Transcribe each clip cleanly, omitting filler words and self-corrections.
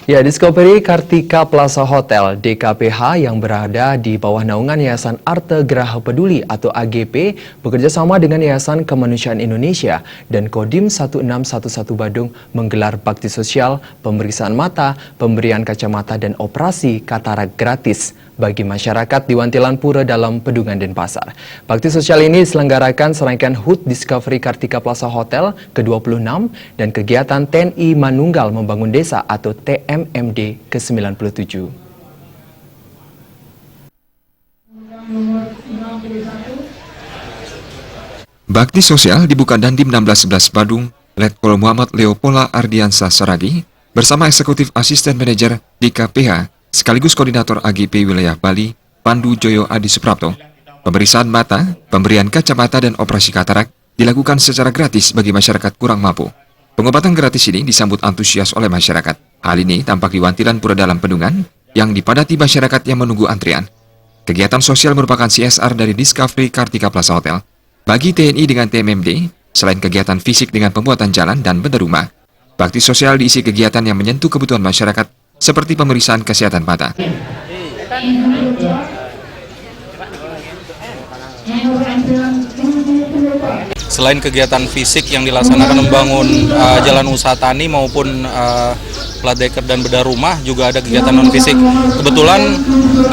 Ya, Discovery Kartika Plaza Hotel DKPH yang berada di bawah naungan Yayasan Arte Graha Peduli atau AGP bekerja sama dengan Yayasan Kemanusiaan Indonesia dan Kodim 1611 Badung menggelar bakti sosial, pemeriksaan mata, pemberian kacamata dan operasi katarak gratis bagi masyarakat di Wantilan Pura dalam Pedungan Denpasar. Bakti sosial ini diselenggarakan serangkaian HUT Discovery Kartika Plaza Hotel ke-26 dan kegiatan TNI Manunggal Membangun Desa atau TMMD ke-97. Bakti sosial dibuka Dandim 1611 Badung, Letkol Muhammad Leopola Ardiansah Saragi bersama Eksekutif Asisten Manajer DKPH sekaligus Koordinator AGP Wilayah Bali, Pandu Joyo Adi Suprapto. Pemeriksaan mata, pemberian kacamata dan operasi katarak dilakukan secara gratis bagi masyarakat kurang mampu. Pengobatan gratis ini disambut antusias oleh masyarakat. Hal ini tampak di Wantilan Pura dalam Pedungan yang dipadati masyarakat yang menunggu antrian. Kegiatan sosial merupakan CSR dari Discovery Kartika Plaza Hotel. Bagi TNI dengan TMMD, selain kegiatan fisik dengan pembuatan jalan dan benda rumah, bakti sosial diisi kegiatan yang menyentuh kebutuhan masyarakat seperti pemeriksaan kesehatan mata. Selain kegiatan fisik yang dilaksanakan membangun jalan usaha tani maupun plat deker dan bedah rumah, juga ada kegiatan non fisik. Kebetulan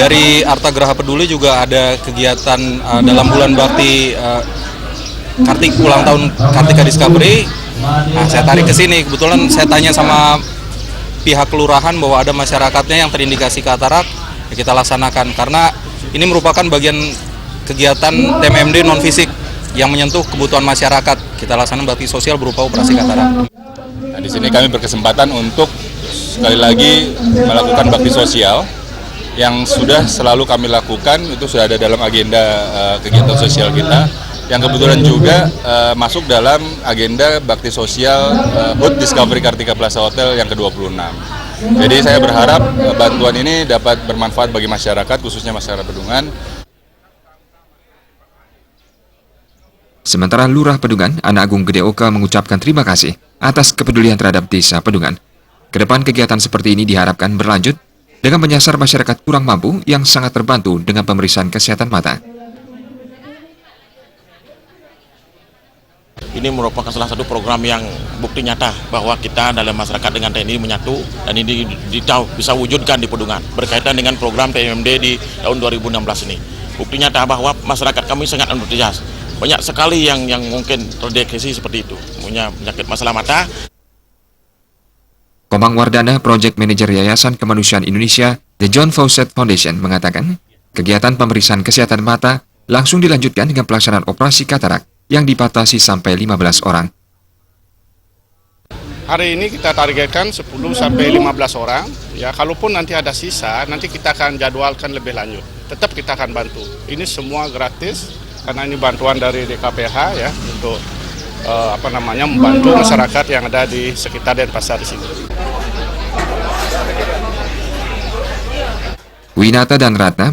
dari Arte Graha Peduli juga ada kegiatan dalam bulan bakti ulang tahun Kartika Discovery. Nah, saya tarik ke sini. Kebetulan saya tanya sama pihak kelurahan bahwa ada masyarakatnya yang terindikasi katarak, ya kita laksanakan karena ini merupakan bagian kegiatan TMMD non fisik yang menyentuh kebutuhan masyarakat. Kita laksanakan bakti sosial berupa operasi katarak. Nah, di sini kami berkesempatan untuk sekali lagi melakukan bakti sosial yang sudah selalu kami lakukan, itu sudah ada dalam agenda kegiatan sosial kita, yang kebetulan juga masuk dalam agenda bakti sosial HUT Discovery Kartika Plaza Hotel yang ke-26. Jadi saya berharap bantuan ini dapat bermanfaat bagi masyarakat, khususnya masyarakat Pedungan. Sementara Lurah Pedungan, Ana Agung Gede Oka mengucapkan terima kasih atas kepedulian terhadap desa Pedungan. Kedepan kegiatan seperti ini diharapkan berlanjut dengan menyasar masyarakat kurang mampu yang sangat terbantu dengan pemeriksaan kesehatan mata. Ini merupakan salah satu program yang bukti nyata bahwa kita dalam masyarakat dengan TNI menyatu, dan ini bisa wujudkan di Pedungan berkaitan dengan program TMMD di tahun 2016 ini. Bukti nyata bahwa masyarakat kami sangat antusias. Banyak sekali yang mungkin terdeteksi seperti itu, punya penyakit masalah mata. Komang Wardana, Project Manager Yayasan Kemanusiaan Indonesia, The John Fawcett Foundation mengatakan, kegiatan pemeriksaan kesehatan mata langsung dilanjutkan dengan pelaksanaan operasi katarak yang dibatasi sampai 15 orang. Hari ini kita targetkan 10 sampai 15 orang. Ya, kalaupun nanti ada sisa, nanti kita akan jadwalkan lebih lanjut. Tetap kita akan bantu. Ini semua gratis karena ini bantuan dari DKPH ya untuk membantu masyarakat yang ada di sekitar Denpasar di sini. Winata dan Ratna